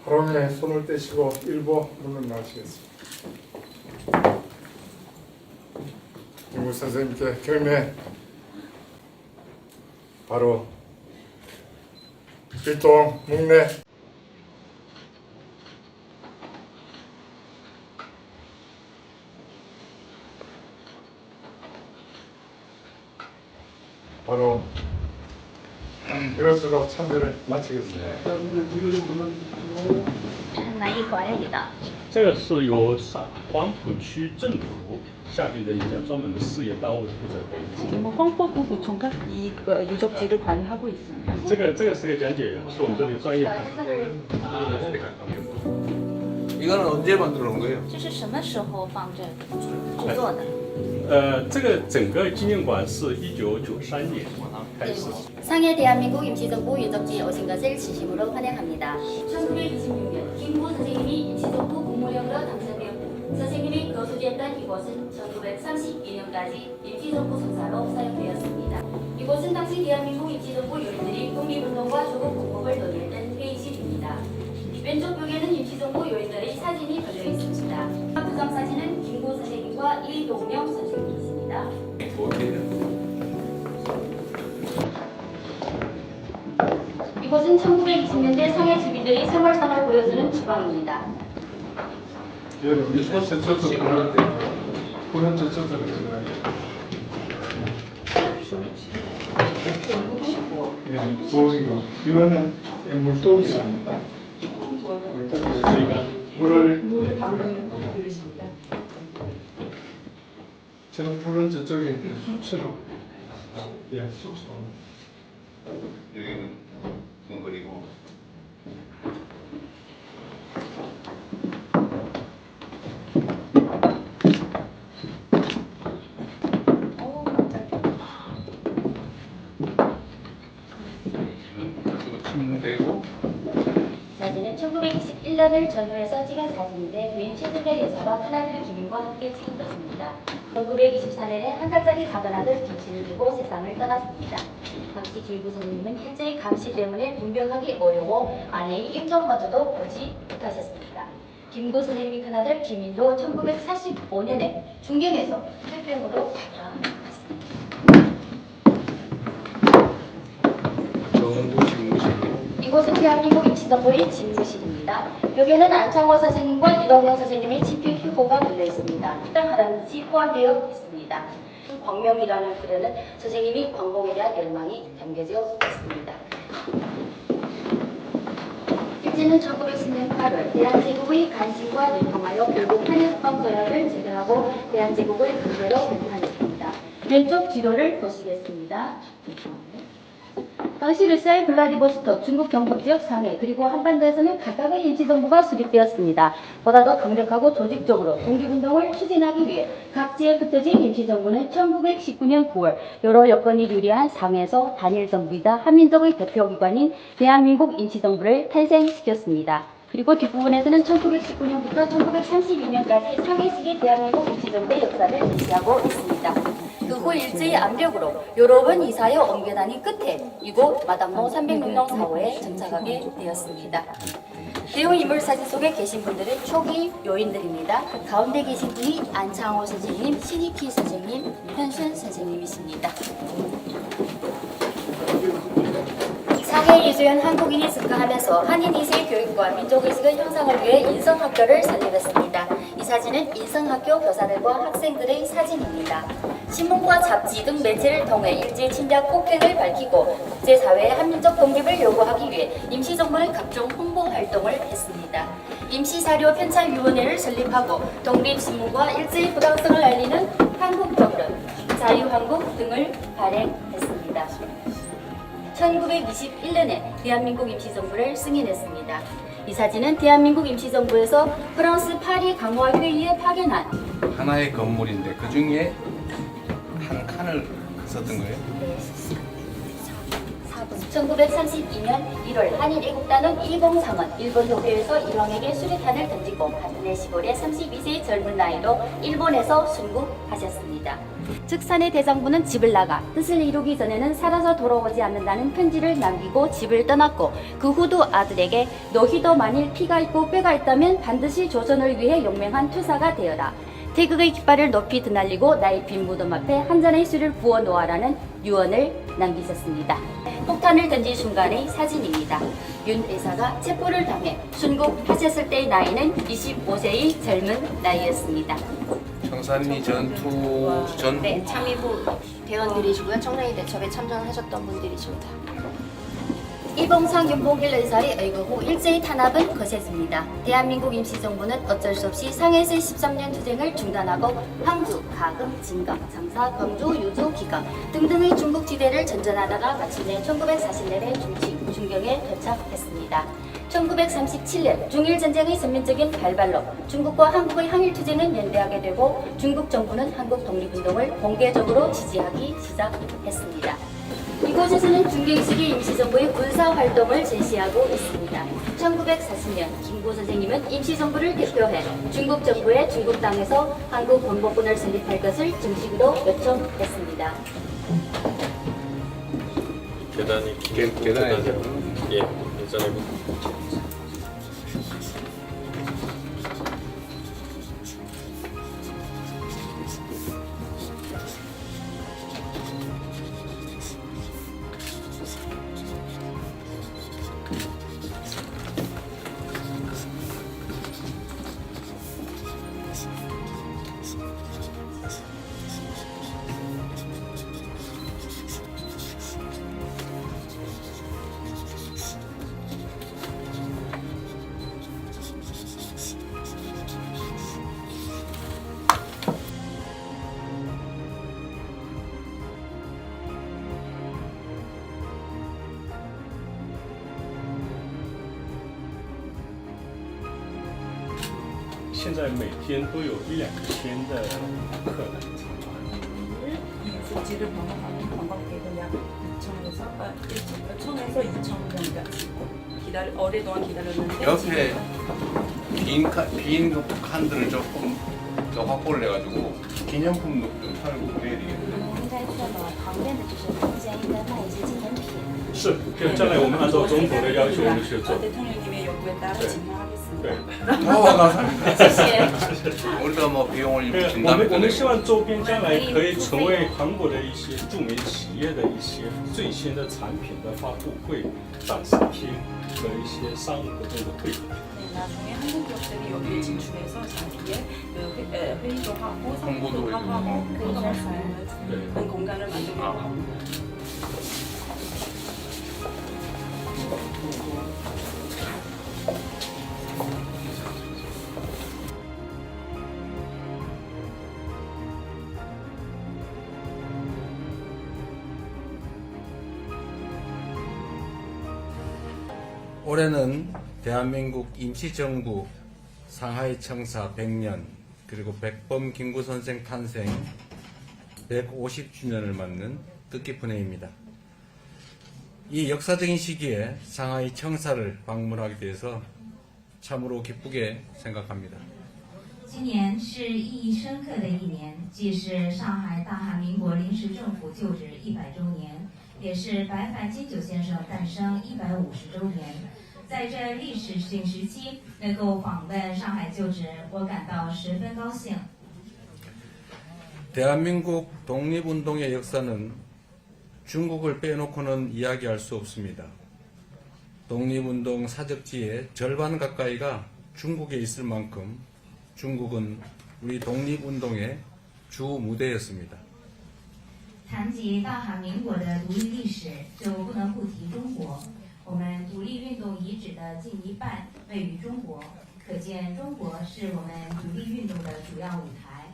바람에 손을 떼시고 일부 물러나시겠습니다. 김구 선생님께 경례. 바로 일동 묵례. 바로 이것으로 참배를 마치겠습니다. 拿一管理的。这个是由黄浦区政府下面的一家专门的事业单位负责的。 지금 황포구구청과 이 유적지를 관리하고 있습니다. 这个是个讲解员，是我们这里专业的。 이거는 언제 만들어 놓은 거예요? 这是什么时候放这制作的？这个整个纪念馆是1993年开始。 상해 대한민국 임시정부 유적지에 오신 것을 진심으로 환영합니다. 1926년 김구 선생님이 임시정부 국무령으로 당선되었고 선생님이 거주지했던 이곳은 1932년까지 임시정부 성사로 사용되었습니다. 이곳은 당시 대한민국 임시정부 요인들이 독립운동과 조국 공복을 논의했던 회의실입니다. 왼쪽 벽에는 임시정부 요인들의 사진이 걸려 있습니다. 부장 사진은 김구 선생님과 이동명 선생님이십니다. 이곳은 1920년대 상해 주민들의 생활상을 보여주는 주방입니다. 여러분 저쪽도 그런데 보면 저쪽도 그런데 보이고 이거는 물동이랍니다. 물을 저는 물은 저쪽에 수치로 예 수치. 여기는 건거리고 침대고 사진은 1921년을 전후해서 찍은 사진인데 부인 최순별 여사와 큰아들 김인과 함께 찍었습니다. 1924년에 한 살짜리 작은 아들 김씨를 두고 세상을 떠났습니다. 당시 김구 선생님은 일제의 감시 때문에 분별하기 어려워 아내의 임종마저도 보지 못하셨습니다. 김구 선생님의 큰아들 김인도 1945년에 중경에서 폐병으로 돌아갔습니다. 이곳은 대한민국 임시정부의 집무실입니다. 여기는 안창호 선생님과 이동영 선생님의 친필 휴고가 걸려 있습니다. 하라는 시 포함되어 있습니다. 광명이라는 글에는 선생님이 광복에 대한 열망이 담겨져 있습니다. 일제는 1910년 8월 대한제국의 간신과 요청하여 결국 한일합방 조약을 체결하고 대한제국을 강제로 발표하였습니다. 왼쪽 지도를 보시겠습니다. 당시 러시아의 블라디보스토크, 중국 경북지역 상해, 그리고 한반도에서는 각각의 임시정부가 수립되었습니다. 보다 더 강력하고 조직적으로 독립운동을 추진하기 위해 각지에 흩어진 임시정부는 1919년 9월 여러 여건이 유리한 상해에서 단일정부이자 한민족의 대표기관인 대한민국 임시정부를 탄생시켰습니다. 그리고 뒷부분에서는 1919년부터 1932년까지 상해시기 대한민국 임시정부의 역사를 제시하고 있습니다. 그 후 일제의 압력으로 여러 번 이사하여 옮겨다닌 끝에 이곳 마담로 306동 4호에 정착하게 되었습니다. 대우 인물 사진 속에 계신 분들은 초기 요인들입니다. 가운데 계신 분이 안창호 선생님, 신익희 선생님, 현순 선생님이십니다. 상해 이주연 한국인이 증가하면서 한인 2세의 교육과 민족의식의 형성을 위해 인성학교를 설립했습니다. 이 사진은 인성학교 교사들과 학생들의 사진입니다. 신문과 잡지 등 매체를 통해 일제 침략 폭행을 밝히고 국제사회의 한민족 독립을 요구하기 위해 임시정부의 각종 홍보 활동을 했습니다. 임시사료 편찬위원회를 설립하고 독립신문과 일제의 부당성을 알리는 한국정론, 자유한국 등을 발행했습니다. 1921년에 대한민국 임시정부를 승인했습니다. 이 사진은 대한민국 임시정부에서 프랑스 파리 강화 회의에 파견한 하나의 건물인데 그 중에 한 칸을 썼던 거예요? 네, 4분 1932년 1월 한일 애국단은 일봉상은 일본 도쿄에서 일왕에게 수류탄을 던지고 같은 해 10월에 32세의 젊은 나이로 일본에서 순국하셨습니다. 즉산의 대장부는 집을 나가 뜻을 이루기 전에는 살아서 돌아오지 않는다는 편지를 남기고 집을 떠났고 그 후도 아들에게 너희도 만일 피가 있고 뼈가 있다면 반드시 조선을 위해 용맹한 투사가 되어라. 태극의 깃발을 높이 드날리고 나의 빈 무덤 앞에 한 잔의 술을 부어 놓아라는 유언을 남기셨습니다. 폭탄을 던진 순간의 사진입니다. 윤 의사가 체포를 당해 순국하셨을 때의 나이는 25세의 젊은 나이였습니다. 청산리 전투 전 네, 참의부 대원들이시고요. 청량리 대첩에 참전하셨던 분들이십니다. 이봉상 윤봉길 의사의 의거 후 일제의 탄압은 거셌습니다. 대한민국 임시정부는 어쩔 수 없이 상해에서의 13년 투쟁을 중단하고 황주, 가금, 진강, 장사, 광주, 유주, 기강 등등의 중국 지대를 전전하다가 마침내 1940년에 중경에 도착했습니다. 1937년 중일전쟁의 전면적인 발발로 중국과 한국의 항일투쟁은 연대하게 되고 중국 정부는 한국 독립운동을 공개적으로 지지하기 시작했습니다. 이곳에서는 중경 시기 임시정부의 군사활동을 제시하고 있습니다. 1940년 김구 선생님은 임시정부를 대표해 중국 정부의 중국 땅에서 한국 본국군을 설립할 것을 정식으로 요청했습니다. 계단이 계단이죠. 예, 예전에现在每天都有1、2千的客来参观。 소지를 방문하는 관광객은 약 1,000에서 2,000명까지 오랫동안 기다렸는데 옆에 빈 칸들을 조금 더 확보를 해가지고 기념품도 좀 팔고 그래야 되겠네. 应该确保旁边的就是空间应该卖一些纪念品。是，就将来我们按照中国的要求，我们去做。 대통령님의 요구에 따라 진행하겠습니다. 对， 谢谢。 우리가 뭐 비용을 对，我 분담해 们希望周边将来可以成为韩国的一些著名企业的一些最新的产品的发布会、展示厅和一些商务活动的会馆。 나중에 한국 기업들이 여기에 진출해서 자기의 회의도 하고 홍보도 상품도 하고 그런 수 네. 있는 공간을 만들려고 합니다. 올해는 대한민국 임시정부 상하이 청사 100년 그리고 백범 김구 선생 탄생 150주년을 맞는 뜻깊은 해입니다. 이 역사적인 시기에 상하이 청사를 방문하게 돼서 참으로 기쁘게 생각합니다. 今年是意义深刻的一年，既是上海大韩民国临时政府就职100周年，也是白饭金九先生诞生150周年。在这历史性时期，能够访问上海就职，我感到十分高兴。 대한민국 독립운동의 역사는 중국을 빼놓고는 이야기할 수 없습니다. 독립운동 사적지의 절반 가까이가 중국에 있을 만큼 중국은 우리 독립운동의 주 무대였습니다. 谈及大韩民国的独立历史，就不能不提中国。我们独立运动遗址的近一半位于中国，可见中国是我们独立运动的主要舞台。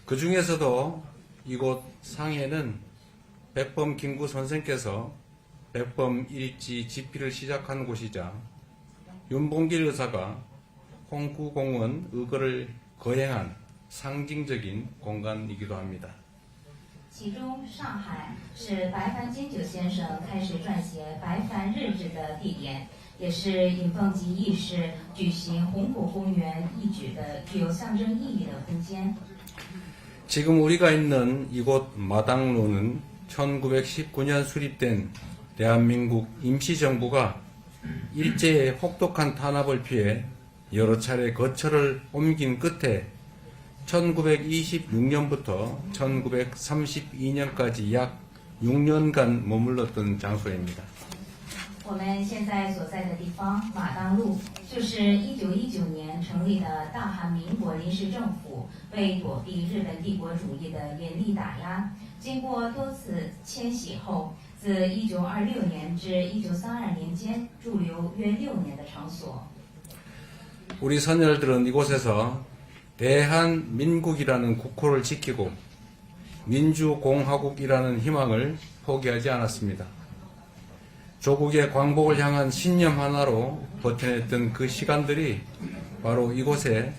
그 중에서도 이곳 상해는 백범 김구 선생께서 백범 일지 집필을 시작한 곳이자 윤봉길 의사가 홍구공원 의거를 거행한 상징적인 공간이기도 합니다. 其中，上海是白帆金九先生开始撰写白帆日志的地点，也是尹凤吉义士举行红谷公园义举的具有象征意义的空间。 지금 우리가 있는 이곳 마당로는 1919년 수립된 대한민국 임시정부가 일제의 혹독한 탄압을 피해 여러 차례 거처를 옮긴 끝에 1926년부터 1932년까지 약 6년간 머물렀던 장소입니다. 我们现在所在的地方马当路，就是1919年成立的大韩民国临时政府，为躲避日本帝国主义的严厉打压，经过多次迁徙后，自1926年至1932年间驻留约6年的场所。 우리 선열들은 이곳에서 대한민국이라는 국호를 지키고 민주공화국이라는 희망을 포기하지 않았습니다. 조국의 광복을 향한 신념 하나로 버텨냈던 그 시간들이 바로 이곳에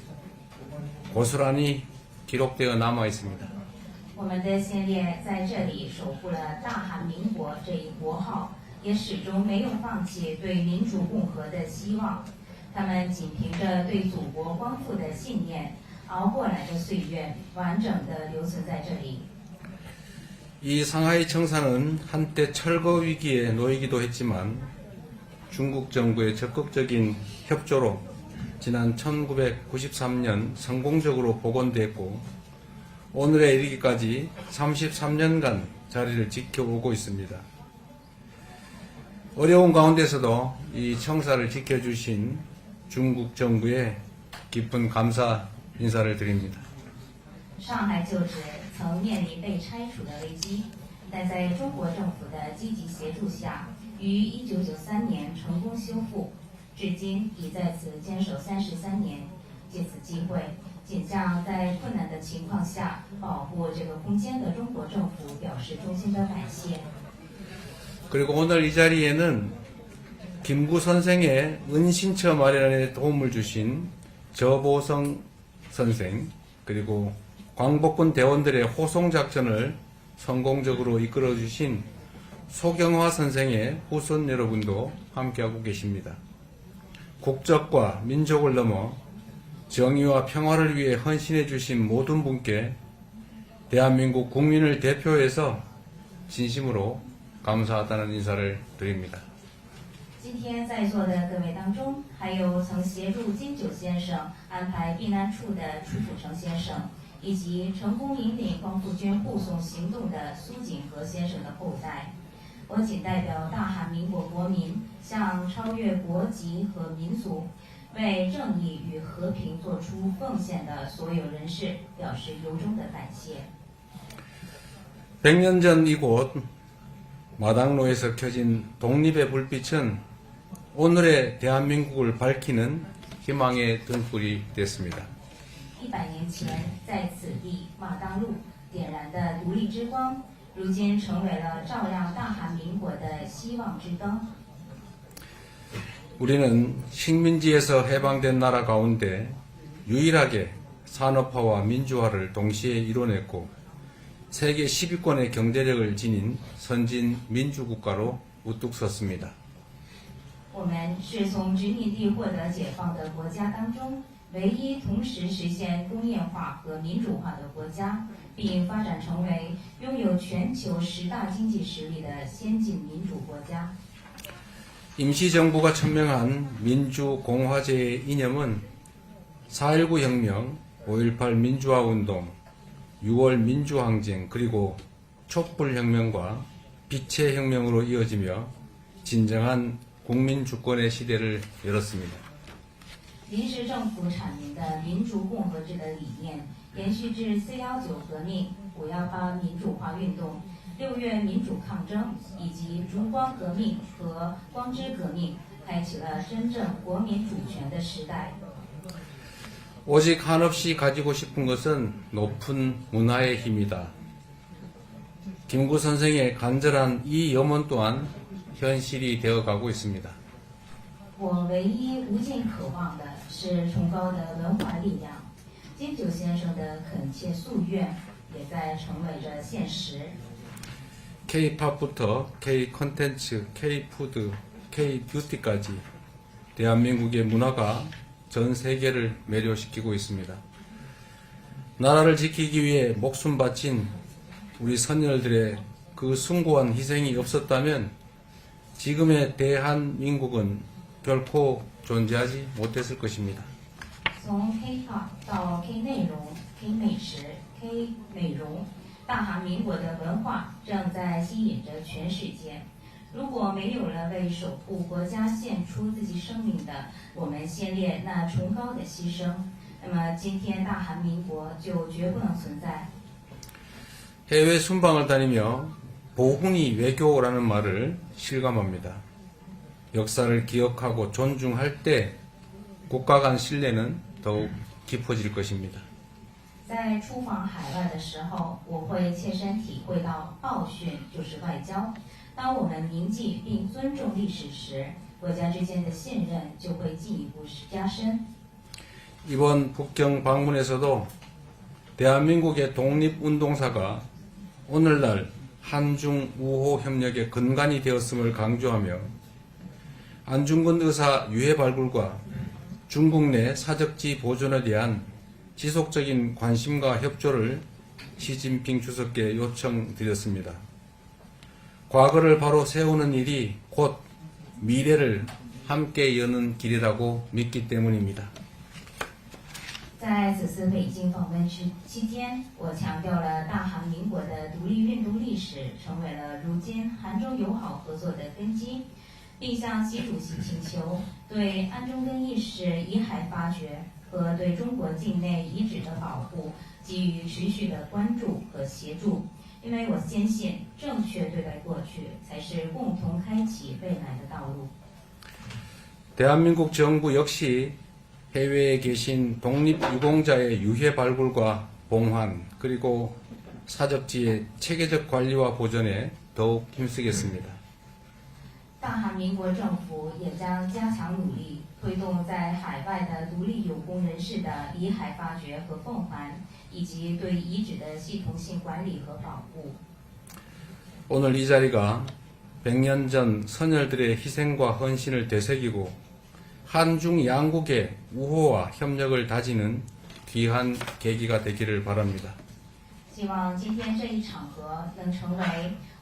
고스란히 기록되어 남아 있습니다. 我们的先烈在这里守护了大韩民国这一国号，也始终没有放弃对民主共和的希望。他们仅凭着对祖国光复的信念，熬过来的岁月，完整的留存在这里。 이 상하이 청사는 한때 철거 위기에 놓이기도 했지만 중국 정부의 적극적인 협조로 지난 1993년 성공적으로 복원됐고 오늘에 이르기까지 33년간 자리를 지켜오고 있습니다. 어려운 가운데서도 이 청사를 지켜주신 중국 정부에 깊은 감사 인사를 드립니다. 上海旧址曾面临被拆除的危机，但在中国政府的积极协助下，于1993年成功修复，至今已在此坚守33年。借此机会，仅向在困难的情况下保护这个空间的中国政府表示衷心的感谢。 그리고 오늘 이 자리에는 김구 선생의 은신처 마련에 도움을 주신 저보성 선생 그리고 광복군 대원들의 호송작전을 성공적으로 이끌어주신 소경화 선생의 후손 여러분도 함께하고 계십니다. 국적과 민족을 넘어 정의와 평화를 위해 헌신해 주신 모든 분께 대한민국 국민을 대표해서 진심으로 감사하다는 인사를 드립니다. 今天在座的各位当中，还有曾协助金九先生安排避难处的楚辅成先生，以及成功引领光复军护送行动的苏锦和先生的后代。我仅代表大韩民国国民，向超越国籍和民族，为正义与和平做出奉献的所有人士表示由衷的感谢。 100년 전 이곳 마당로에서 켜진 독립의 불빛은 오늘의 대한민국을 밝히는 희망의 등불이 됐습니다. 100年前，在此地马当路点燃的独立之光，如今成为了照亮大韩民国的希望之灯。 우리는 식민지에서 해방된 나라 가운데 유일하게 산업화와 민주화를 동시에 이뤄냈고 세계 10위권의 경제력을 지닌 선진 민주국가로 우뚝 섰습니다. 我们是从殖民地获得解放的国家当中唯一同时实现工业化和民主化的国家，并发展成为拥有全球10大经济实力的先进民主国家。 임시정부가 천명한 민주공화제의 이념은 4.19 혁명, 5.18 민주화운동, 6월 민주항쟁 그리고 촛불혁명과 빛의 혁명으로 이어지며 진정한 국민주권의 시대를 열었습니다. 临时政府阐明的民主共和制的理念，延续至4.19革命、5.18民主化运动、6月民主抗争以及烛光革命和光之革命，开启了真正国民主权的时代。 오직 한없이 가지고 싶은 것은 높은 문화의 힘이다. 김구 선생의 간절한 이 염원 또한 현실이 되어가고 있습니다. 我唯一无尽渴望的是崇高的文化力量。金九先生的恳切夙愿，也在成为着现实。 K-팝부터 K-컨텐츠, K-푸드, K-뷰티까지 대한민국의 문화가 전 세계를 매료시키고 있습니다. 나라를 지키기 위해 목숨 바친 우리 선열들의 그 숭고한 희생이 없었다면 지금의 대한민국은 결코 존재하지 못했을 것입니다. 从 K-pop 到 K 内容、K 美食、K 美容，大韩民国的文化正在吸引着全世界。如果没有了为守护国家献出自己生命的我们先烈那崇高的牺牲，那么今天大韩民国就绝不能存在。 해외 순방을 다니며 보훈이 외교라는 말을 실감합니다. 역사를 기억하고 존중할 때 국가 간 신뢰는 더욱 깊어질 것입니다. 在出访海外的时候，我会切身体会到报训就是外交。当我们铭记并尊重历史时，国家之间的信任就会进一步加深。 이번 북경 방문에서도 대한민국의 독립운동사가 오늘날 한중 우호 협력의 근간이 되었음을 강조하며 안중근 의사 유해 발굴과 중국 내 사적지 보존에 대한 지속적인 관심과 협조를 시진핑 주석께 요청드렸습니다. 과거를 바로 세우는 일이 곧 미래를 함께 여는 길이라고 믿기 때문입니다. 在此次北京访问期间，我强调了大韩民国的独立运动历史成为了如今韩中友好合作的根基，并向习主席请求对安中根义士遗骸发掘和对中国境内遗址的保护给予持续的关注和协助。因为我坚信，正确对待过去，才是共同开启未来的道路。 대한민국 정부 역시 해외에 계신 독립유공자의 유해 발굴과 봉환 그리고 사적지의 체계적 관리와 보존에 더욱 힘쓰겠습니다. 大韩民国政府也将加强努力，推动在海外的独立有功人士的遗骸发掘和奉还，以及对遗址的系统性管理和保护。 오늘 이 자리가 100년 전 선열들의 희생과 헌신을 되새기고 한중 양국의 우호와 협력을 다지는 귀한 계기가 되기를 바랍니다. 希望今天这一场合能成为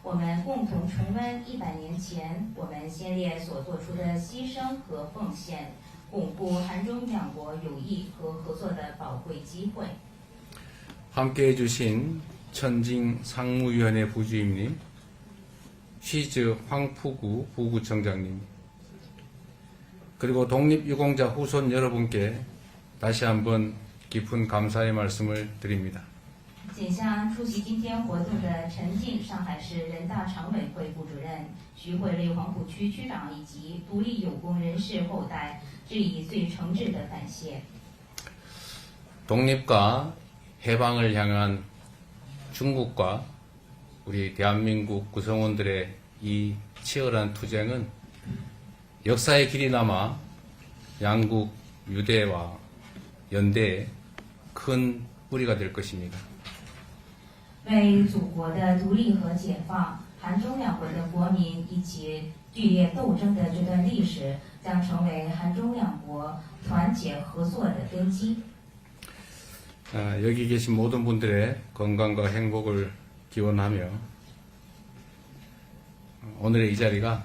我们共同重温100年前我们先烈所做出的牺牲和奉献，巩固韩中两国友谊和合作的宝贵机会。 함께해 주신 천징 상무위원회 부주임님, 시즈 황푸구 부구청장님, 그리고 독립유공자 후손 여러분께 다시 한번 깊은 감사의 말씀을 드립니다. 谨向出席今天活动的陈静上海市人大常委会副主任、徐汇内黄浦区区长以及独立有功人士后代致以最诚挚的感谢。 독립과 해방을 향한 중국과 우리 대한민국 구성원들의 이 치열한 투쟁은 역사의 길이 남아 양국 유대와 연대에 큰 뿌리가 될 것입니다. 为祖国的独立和解放，韩中两国的国民一起剧烈斗争的这段历史，将成为韩中两国团结合作的根基。 여기 계신 모든 분들의 건강과 행복을 기원하며 오늘의 이 자리가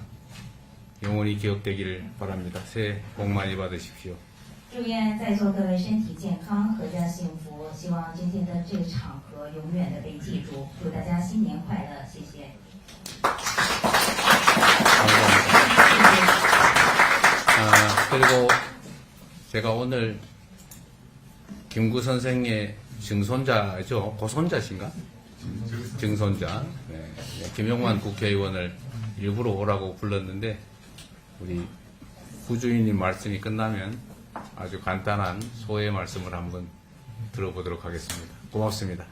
영원히 기억되기를 바랍니다. 새해 복 많이 받으십시오. 祝愿在座各位身体健康，阖家幸福。希望今天的这个场合永远的被记住。祝大家新年快乐，谢谢。 감사합니다. 그리고 제가 오늘 김구 선생의 증손자죠? 고손자신가? 증손자. 네. 김용만 국회의원을 일부러 오라고 불렀는데 우리 부주인님 말씀이 끝나면 아주 간단한 소회 말씀을 한번 들어보도록 하겠습니다. 고맙습니다.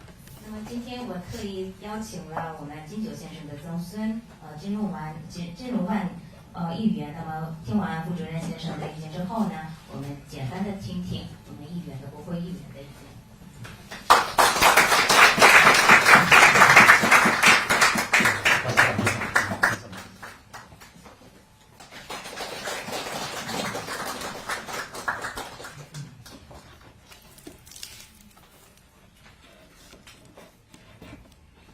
那么今天我特意邀请了我们金九先生的曾孙金龙万议员。那么听完副主任先生的意见之后呢，我们简单的听听我们议员的国会议员的意见。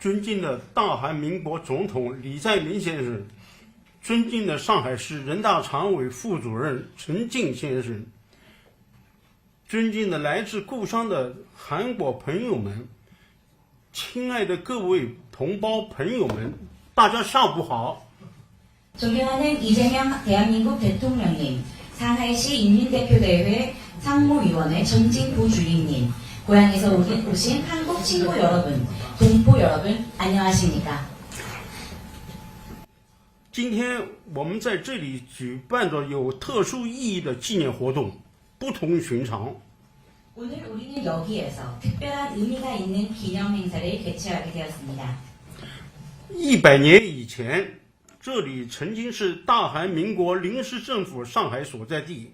尊敬的大韩民国总统李在明先生，尊敬的上海市人大常委副主任陈静先生，尊敬的来自故乡的韩国朋友们，亲爱的各位同胞朋友们，大家下午好。 존경하는 이재명 대한민국 대통령님, 상하이시 인민대표대회 상무위원회 전진 부주임님, 고향에서 오신 한국 친구 여러분, 동포 여러분, 안녕하십니까? 今天我们在这里举办着有特殊意义的纪念活动，不同寻常。 오늘 우리는 여기에서 특별한 의미가 있는 기념 행사를 개최하게 되었습니다. 100年以前，这里曾经是大韩民国临时政府上海所在地。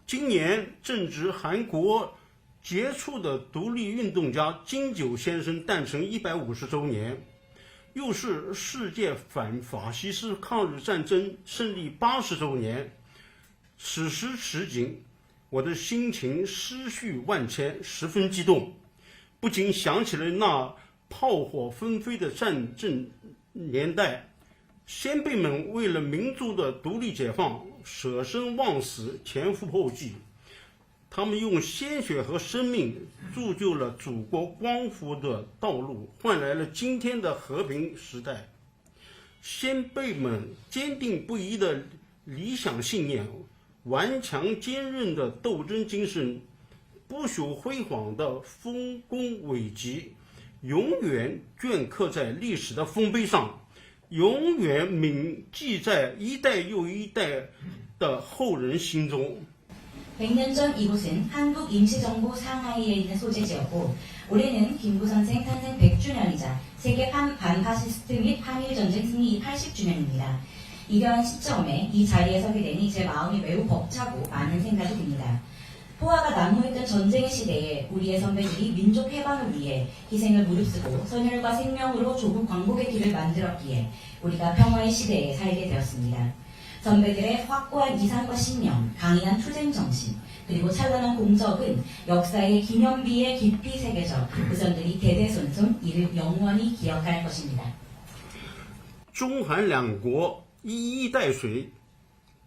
今年正值韩国杰出的独立运动家金九先生诞辰150周年，又是世界反法西斯抗日战争胜利80周年。此时此景，我的心情思绪万千，十分激动，不禁想起了那炮火纷飞的战争年代。 先辈们为了民族的独立解放，舍生忘死，前赴后继。他们用鲜血和生命铸就了祖国光复的道路，换来了今天的和平时代。先辈们坚定不移的理想信念，顽强坚韧的斗争精神，不朽辉煌的丰功伟绩，永远镌刻在历史的丰碑上。 永远铭记在一代又一代的后人心中。 100년 전 이곳은 한국 임시정부 상하이에 있는 소재지였고 올해는 김구 선생 탄생 100주년이자 세계 반파시스트 및 한일전쟁 승리 80주년입니다. 이러한 시점에 이 자리에 서게 되니 제 마음이 매우 벅차고 많은 생각이 듭니다. 포화가 난무했던 전쟁의 시대에 우리의 선배들이 민족 해방을 위해 희생을 무릅쓰고 선열과 생명으로 조국 광복의 길을 만들었기에 우리가 평화의 시대에 살게 되었습니다. 선배들의 확고한 이상과 신념, 강인한 투쟁 정신, 그리고 찬란한 공적은 역사의 기념비에 깊이 새겨져 후손들이 대대손손 이를 영원히 기억할 것입니다. 中韩两国一衣带水，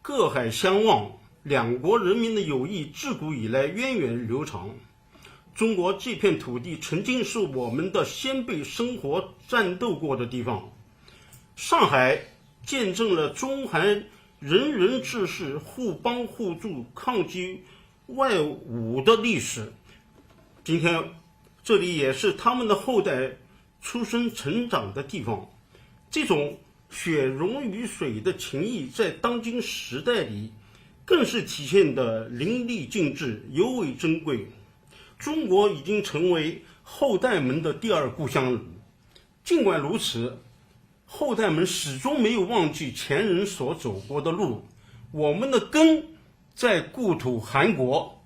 各海相望。 两国人民的友谊自古以来源远流长。中国这片土地曾经是我们的先辈生活战斗过的地方。上海见证了中韩人人志士互帮互助、抗击外侮的历史。今天，这里也是他们的后代出生成长的地方。这种血溶于水的情谊，在当今时代里。 更是体现的淋漓尽致，尤为珍贵。中国已经成为后代们的第二故乡了。尽管如此，后代们始终没有忘记前人所走过的路。我们的根在故土韩国。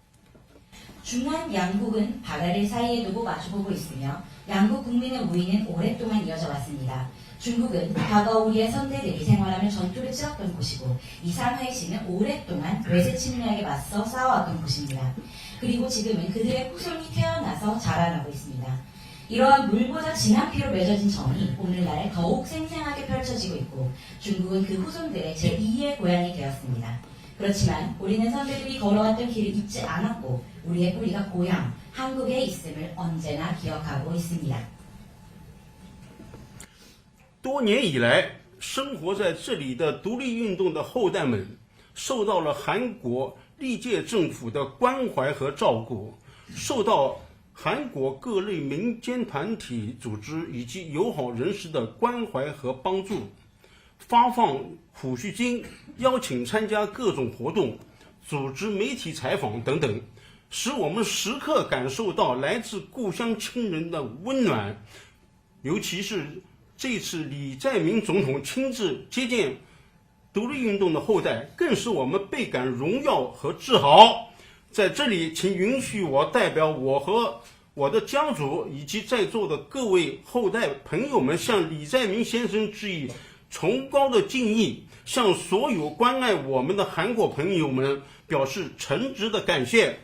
중한 양국은 바다를 사이에 두고 마주보고 있으며 양국 국민의 우위는 오랫동안 이어져 왔습니다. 중국은 과거 우리의 선대들이 생활하며 전투를 치렀던 곳이고 이 상하이시는 오랫동안 외세 침략에 맞서 싸워왔던 곳입니다. 그리고 지금은 그들의 후손이 태어나서 자라나고 있습니다. 이러한 물보다 진한 피로 맺어진 정이 오늘날 더욱 생생하게 펼쳐지고 있고 중국은 그 후손들의 제2의 고향이 되었습니다. 그렇지만 우리는 선배들이 걸어왔던 길을 잊지 않았고 우리의 뿌리가 고향, 한국에 있음을 언제나 기억하고 있습니다. 多年以来，生活在这里的独立运动的后代们，受到了韩国历届政府的关怀和照顾，受到韩国各类民间团体组织以及友好人士的关怀和帮助，发放抚恤金，邀请参加各种活动，组织媒体采访等等，使我们时刻感受到来自故乡亲人的温暖，尤其是。 这次李在明总统亲自接见独立运动的后代，更是我们倍感荣耀和自豪。在这里，请允许我代表我和我的家族以及在座的各位后代朋友们，向李在明先生致以崇高的敬意，向所有关爱我们的韩国朋友们表示诚挚的感谢。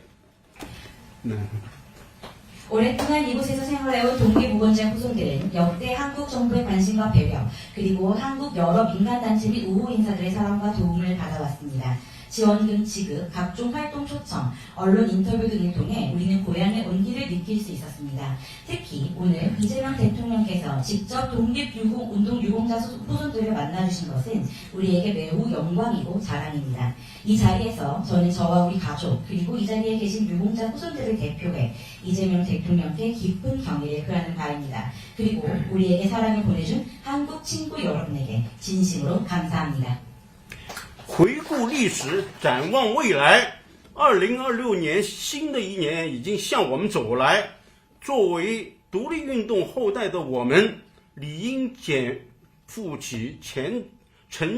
오랫동안 이곳에서 생활해온 독립우건자 후손들은 역대 한국 정부의 관심과 배려, 그리고 한국 여러 민간단체 및 우호 인사들의 사랑과 도움을 받아왔습니다. 지원금 지급, 각종 활동 초청, 언론 인터뷰 등을 통해 우리는 고향의 온기를 느낄 수 있었습니다. 특히 오늘 이재명 대통령께서 직접 독립운동 유공자 후손들을 만나주신 것은 우리에게 매우 영광이고 자랑입니다. 이 자리에서 저는 저와 우리 가족, 그리고 이 자리에 계신 유공자 후손들을 대표해 이재명 대통령께 깊은 경의를 표하는 바입니다. 그리고 우리에게 사랑을 보내준 한국 친구 여러분에게 진심으로 감사합니다. 回顾历史，展望未来，2026年新的一年已经向我们走来。作为独立运动后代的我们，理应肩负起承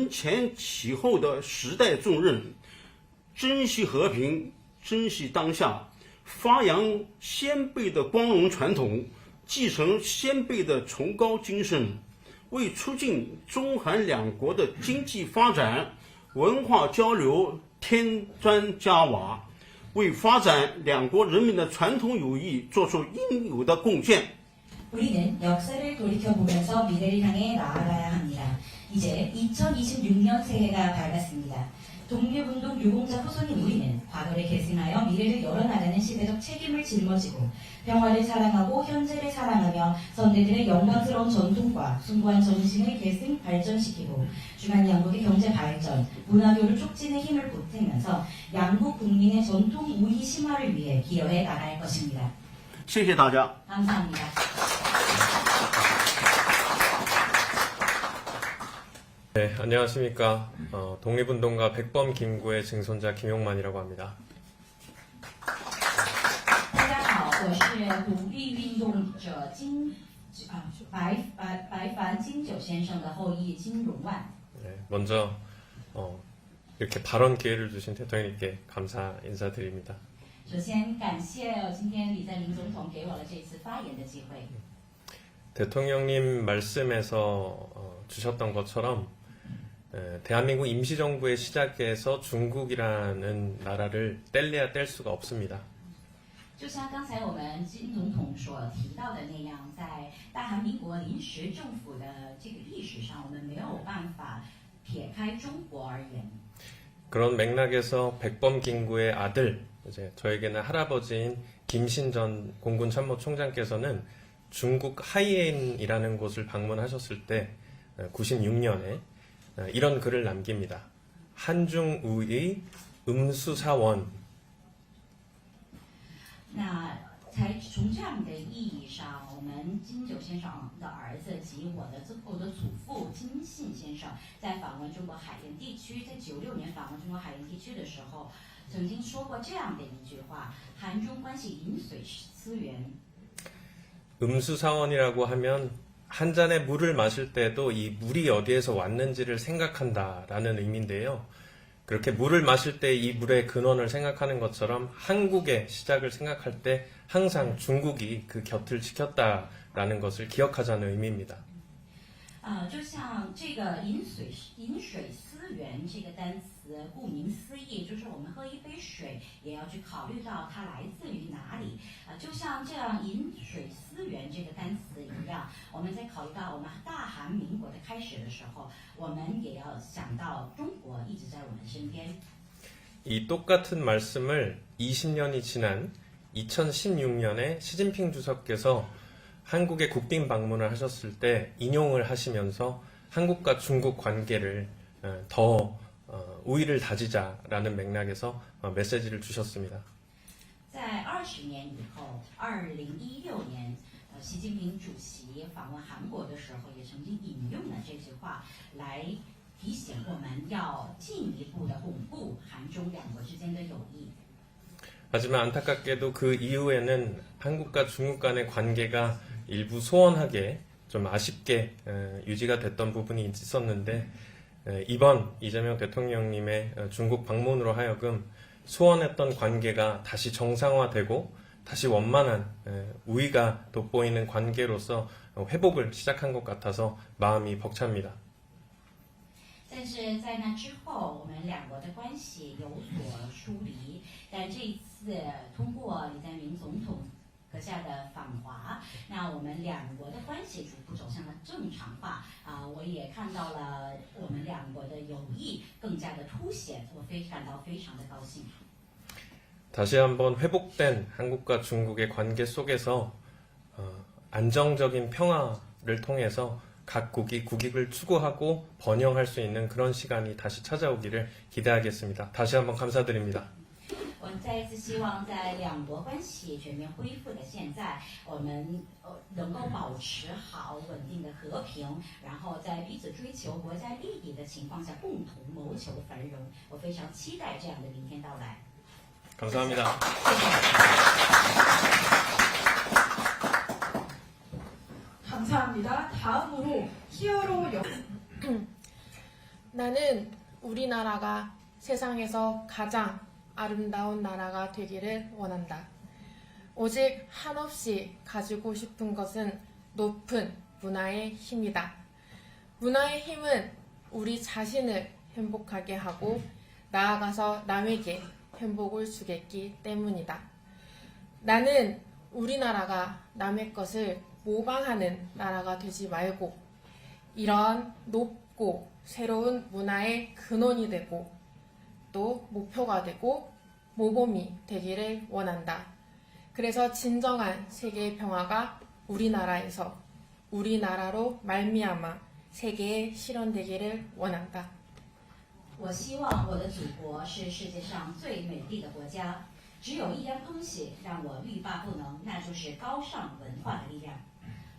前启后的时代重任，珍惜和平，珍惜当下，发扬先辈的光荣传统，继承先辈的崇高精神，为促进中韩两国的经济发展、文化交流添砖加瓦，为发展两国人民的传统友谊做出应有的贡献。 우리는 역사를 돌이켜보면서 미래를 향해 나아가야 합니다. 이제 2026년 새해가 밝았습니다. 독립운동 유공자 후손인 우리는 과거를 계승하여 미래를 열어나가는 시대적 책임을 짊어지고 평화를 사랑하고 현재를 사랑하며 선대들의 영광스러운 전통과 숭고한 정신을 계승 발전시키고 주한 양국의 경제 발전, 문화교류 촉진에 힘을 보태면서 양국 국민의 전통 우위 심화를 위해 기여해 나갈 것입니다. 谢谢大家。 감사합니다. 네, 안녕하십니까. 독립운동가 백범 김구의 증손자 김용만이라고 합니다. 大家好，我是独立运动者白凡金九先生的后裔金荣万。 네, 먼저 이렇게 발언 기회를 주신 대통령님께 감사 인사드립니다. 首先感谢今天李在明总统给我了这次发言的机会。 대통령님 말씀에서 주셨던 것처럼 대한민국 임시정부의 시작에서 중국이라는 나라를 뗄래야 뗄 수가 없습니다. 就像刚才我们金总统所提到的那样，在大韩民国临时政府的这个历史上，我们没有办法撇开中国而言。 그런 맥락에서 백범 김구의 아들, 이제 저에게는 할아버지인 김신전 공군 참모총장께서는 중국 하이엔이라는 곳을 방문하셨을 때 96년에 이런 글을 남깁니다. 한중우의 음수사원. 那从这样的意义上，我们金九先生的儿子及我的祖父金信先生在访问中国海淀地区，在96年访问中国海淀地区的时候，曾经说过这样的一句话：韩中关系饮水思源。 음수사원이라고 하면 한 잔의 물을 마실 때도 이 물이 어디에서 왔는지를 생각한다라는 의미인데요. 그렇게 물을 마실 때 이 물의 근원을 생각하는 것처럼 한국의 시작을 생각할 때 항상 중국이 그 곁을 지켰다라는 것을 기억하자는 의미입니다. 就像这个饮水思源这个单词，顾名思义，就是我们喝一杯水也要去考虑到它来自于哪里。就像这样饮水思源这个单词一样，我们在考虑到我们大韩民国的开始的时候，我们也要想到中国一直在我们身边。 이 똑같은 말씀을 20년이 지난 2016년에 시진핑 주석께서 한국에 국빈 방문을 하셨을 때 인용을 하시면서 한국과 중국 관계를 더 우위를 다지자라는 맥락에서 메시지를 주셨습니다. 在20年以后，2016年，习近平主席访问韩国的时候，也曾经引用了这句话来提醒我们要进一步的巩固韩中两国之间的友谊。 하지만 안타깝게도 그 이후에는 한국과 중국 간의 관계가 일부 소원하게 좀 아쉽게 유지가 됐던 부분이 있었는데 이번 이재명 대통령님의 중국 방문으로 하여금 소원했던 관계가 다시 정상화되고 다시 원만한 우위가 돋보이는 관계로서 회복을 시작한 것 같아서 마음이 벅찹니다. 但是在那之后，我们两国的关系有所疏离。但这一次，通过李在明总统阁下的访华，那我们两国的关系逐步走向了正常化我也看到了我们两国的友谊更加的凸显，我感到非常的高兴。 다시 한번 회복된 한국과 중국의 관계 속에서 안정적인 평화를 통해서 각국이 국익을 추구하고 번영할 수 있는 그런 시간이 다시 찾아오기를 기대하겠습니다. 다시 한번 감사드립니다. 我们再一次希望在两国关系全面恢复的现在，我们能够保持好稳定的和平，然后在彼此追求国家利益的情况下，共同谋求繁荣。我非常期待这样的明天到来。 감사합니다. 감사합니다. 다음으로 히어로 나는 우리나라가 세상에서 가장 아름다운 나라가 되기를 원한다. 오직 한없이 가지고 싶은 것은 높은 문화의 힘이다. 문화의 힘은 우리 자신을 행복하게 하고 나아가서 남에게 행복을 주겠기 때문이다. 나는 우리나라가 남의 것을 모방하는 나라가 되지 말고 이러한 높고 새로운 문화의 근원이 되고 또 목표가 되고 모범이 되기를 원한다. 그래서 진정한 세계의 평화가 우리나라에서 우리나라로 말미암아 세계에 실현되기를 원한다. 我希望我的祖国是世界上最美丽的国家。只有一样东西让我欲罢不能，那就是高尚文化的力量。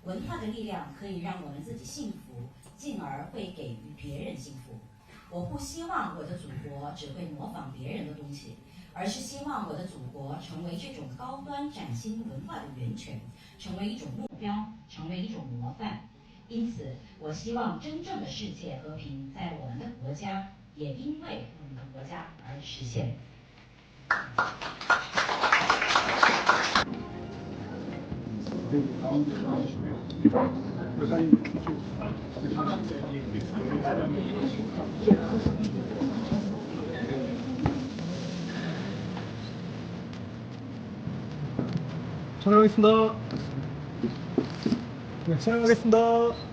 文化的力量可以让我们自己幸福，进而会给予别人幸福。我不希望我的祖国只会模仿别人的东西，而是希望我的祖国成为这种高端崭新文化的源泉，成为一种目标，成为一种模范。因此，我希望真正的世界和平在我们的国家。 也因为我们的国家而实现。촬영하겠습니다. 네, 촬영하겠습니다.